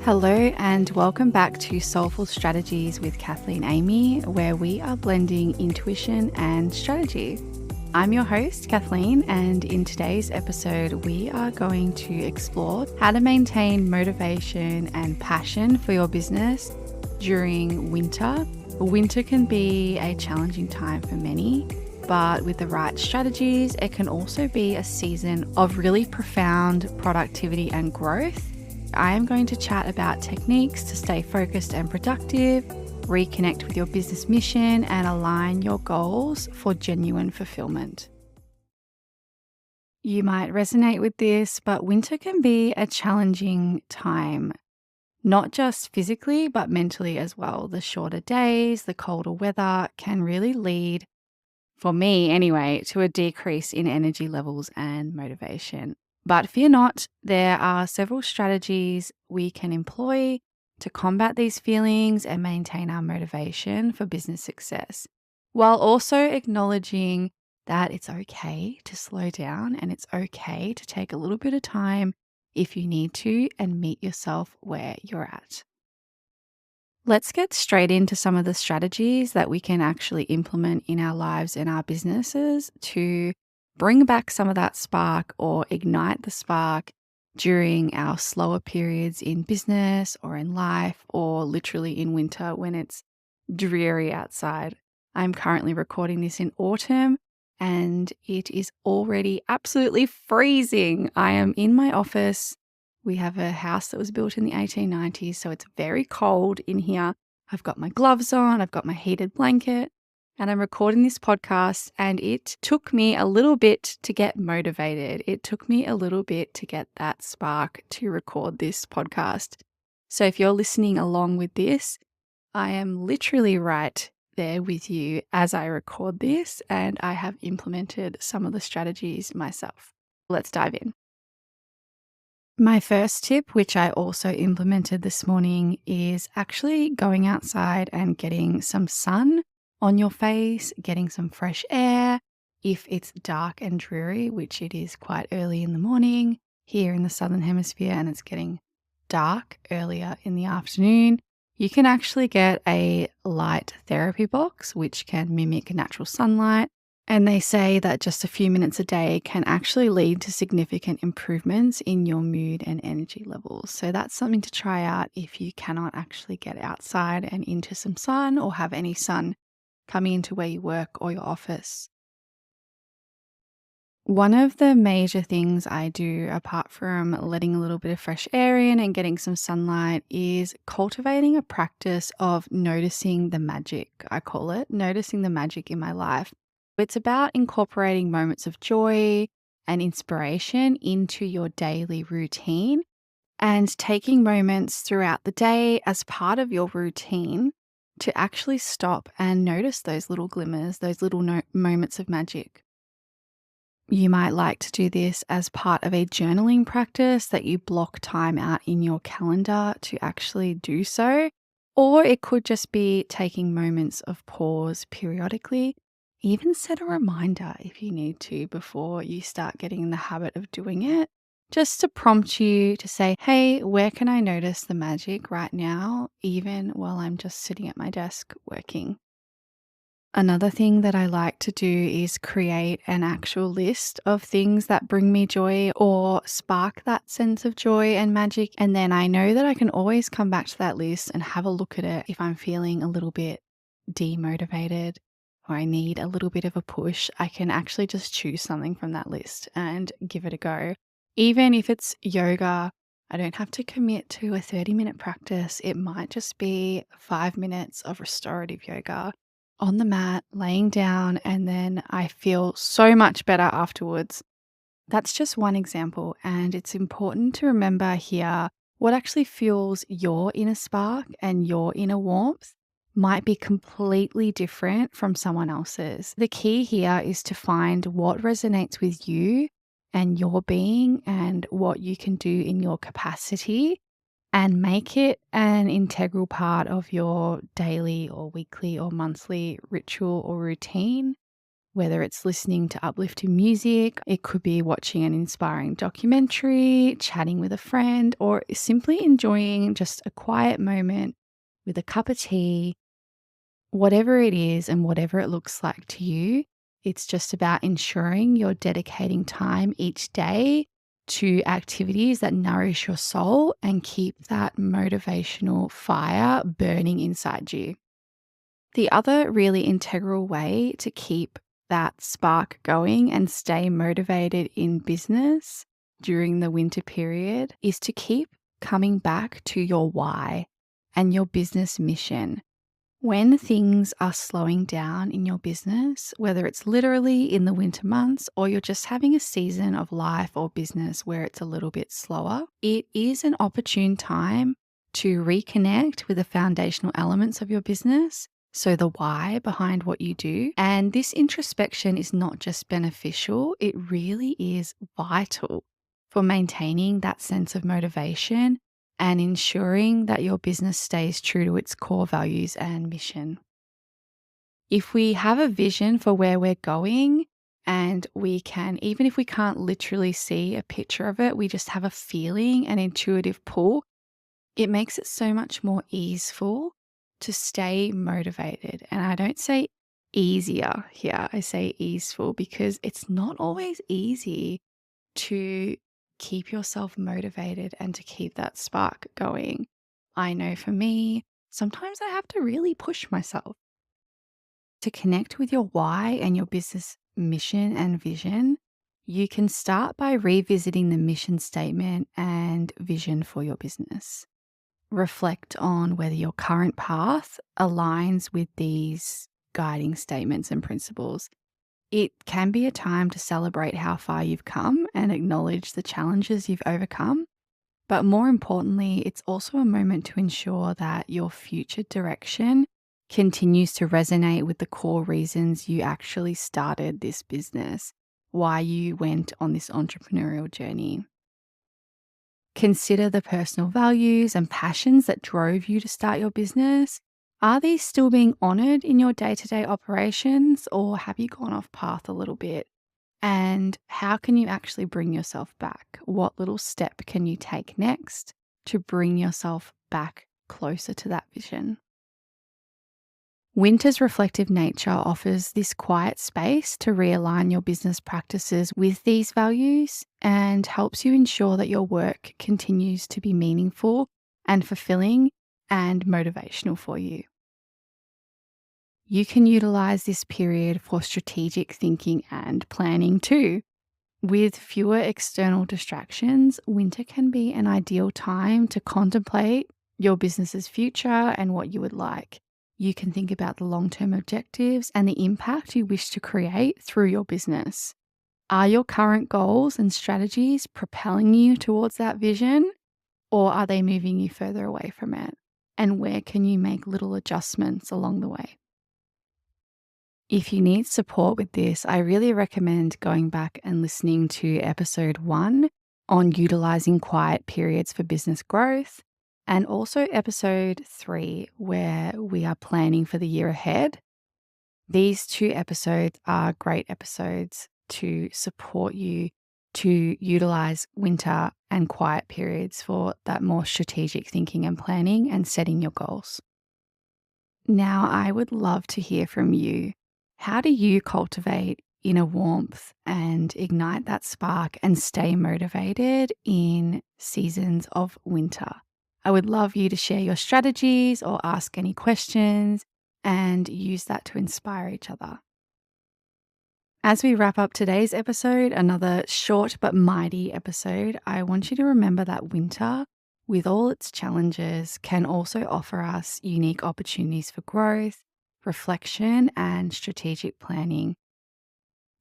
Hello and welcome back to Soulful Strategies with Kathleen Amy, where we are blending intuition and strategy. I'm your host, Kathleen, and in today's episode, we are going to explore how to maintain motivation and passion for your business during winter. Winter can be a challenging time for many, but with the right strategies, it can also be a season of really profound productivity and growth. I am going to chat about techniques to stay focused and productive, reconnect with your business mission, and align your goals for genuine fulfillment. You might resonate with this, but winter can be a challenging time, not just physically, but mentally as well. The shorter days, the colder weather can really lead, for me anyway, to a decrease in energy levels and motivation. But fear not, there are several strategies we can employ to combat these feelings and maintain our motivation for business success, while also acknowledging that it's okay to slow down and it's okay to take a little bit of time if you need to and meet yourself where you're at. Let's get straight into some of the strategies that we can actually implement in our lives and our businesses to bring back some of that spark or ignite the spark during our slower periods in business or in life or literally in winter when it's dreary outside. I'm currently recording this in autumn and it is already absolutely freezing. I am in my office. We have a house that was built in the 1890s, so it's very cold in here. I've got my gloves on, I've got my heated blanket, and I'm recording this podcast, and it took me a little bit to get motivated. It took me a little bit to get that spark to record this podcast. So if you're listening along with this, I am literally right there with you as I record this, and I have implemented some of the strategies myself. Let's dive in. My first tip, which I also implemented this morning, is actually going outside and getting some sun on your face, getting some fresh air. If it's dark and dreary, which it is quite early in the morning here in the Southern Hemisphere, and it's getting dark earlier in the afternoon, you can actually get a light therapy box, which can mimic natural sunlight. And they say that just a few minutes a day can actually lead to significant improvements in your mood and energy levels. So that's something to try out if you cannot actually get outside and into some sun or have any sun coming into where you work or your office. One of the major things I do, apart from letting a little bit of fresh air in and getting some sunlight, is cultivating a practice of noticing the magic, I call it, noticing the magic in my life. It's about incorporating moments of joy and inspiration into your daily routine and taking moments throughout the day as part of your routine to actually stop and notice those little glimmers, those little moments of magic. You might like to do this as part of a journaling practice that you block time out in your calendar to actually do so, or it could just be taking moments of pause periodically. Even set a reminder if you need to before you start getting in the habit of doing it, just to prompt you to say, hey, where can I notice the magic right now, even while I'm just sitting at my desk working? Another thing that I like to do is create an actual list of things that bring me joy or spark that sense of joy and magic. And then I know that I can always come back to that list and have a look at it if I'm feeling a little bit demotivated or I need a little bit of a push. I can actually just choose something from that list and give it a go. Even if it's yoga, I don't have to commit to a 30-minute practice. It might just be 5 minutes of restorative yoga on the mat, laying down, and then I feel so much better afterwards. That's just one example, and it's important to remember here what actually fuels your inner spark and your inner warmth might be completely different from someone else's. The key here is to find what resonates with you and your being and what you can do in your capacity and make it an integral part of your daily or weekly or monthly ritual or routine whether it's listening to uplifting music, it could be watching an inspiring documentary, chatting with a friend, or simply enjoying just a quiet moment with a cup of tea. Whatever it is and whatever it looks like to you, it's just about ensuring you're dedicating time each day to activities that nourish your soul and keep that motivational fire burning inside you. The other really integral way to keep that spark going and stay motivated in business during the winter period is to keep coming back to your why and your business mission. When things are slowing down in your business, whether it's literally in the winter months or you're just having a season of life or business where it's a little bit slower, it is an opportune time to reconnect with the foundational elements of your business. So, the why behind what you do. And this introspection is not just beneficial, it really is vital for maintaining that sense of motivation and ensuring that your business stays true to its core values and mission. If we have a vision for where we're going, and we can, even if we can't literally see a picture of it, we just have a feeling, an intuitive pull, it makes it so much more easeful to stay motivated. And I don't say easier here, I say easeful because it's not always easy to keep yourself motivated and to keep that spark going. I know for me, sometimes I have to really push myself to connect with your why and your business mission and vision. You can start by revisiting the mission statement and vision for your business. Reflect on whether your current path aligns with these guiding statements and principles. It can be a time to celebrate how far you've come and acknowledge the challenges you've overcome. But more importantly, it's also a moment to ensure that your future direction continues to resonate with the core reasons you actually started this business, why you went on this entrepreneurial journey. Consider the personal values and passions that drove you to start your business. Are these still being honored in your day-to-day operations, or have you gone off path a little bit? And how can you actually bring yourself back? What little step can you take next to bring yourself back closer to that vision? Winter's reflective nature offers this quiet space to realign your business practices with these values and helps you ensure that your work continues to be meaningful and fulfilling and motivational for you. You can utilize this period for strategic thinking and planning too. With fewer external distractions, winter can be an ideal time to contemplate your business's future and what you would like. You can think about the long-term objectives and the impact you wish to create through your business. Are your current goals and strategies propelling you towards that vision, or are they moving you further away from it? And where can you make little adjustments along the way? If you need support with this, I really recommend going back and listening to episode 1 on utilizing quiet periods for business growth, and also episode 3, where we are planning for the year ahead. These 2 episodes are great episodes to support you to utilize winter and quiet periods for that more strategic thinking and planning and setting your goals. Now, I would love to hear from you. How do you cultivate inner warmth and ignite that spark and stay motivated in seasons of winter? I would love you to share your strategies or ask any questions and use that to inspire each other. As we wrap up today's episode, another short but mighty episode, I want you to remember that winter, with all its challenges, can also offer us unique opportunities for growth, reflection, and strategic planning.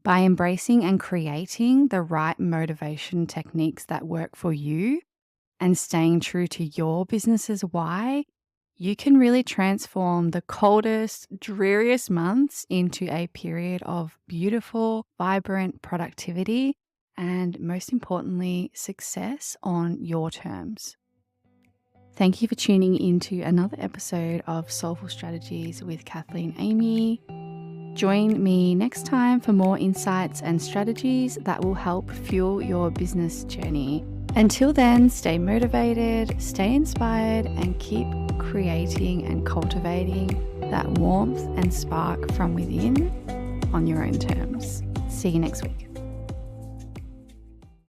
By embracing and creating the right motivation techniques that work for you and staying true to your business's why, you can really transform the coldest, dreariest months into a period of beautiful, vibrant productivity and, most importantly, success on your terms. Thank you for tuning into another episode of Soulful Strategies with Kathleen Amy. Join me next time for more insights and strategies that will help fuel your business journey. Until then, stay motivated, stay inspired, and keep creating and cultivating that warmth and spark from within on your own terms. See you next week.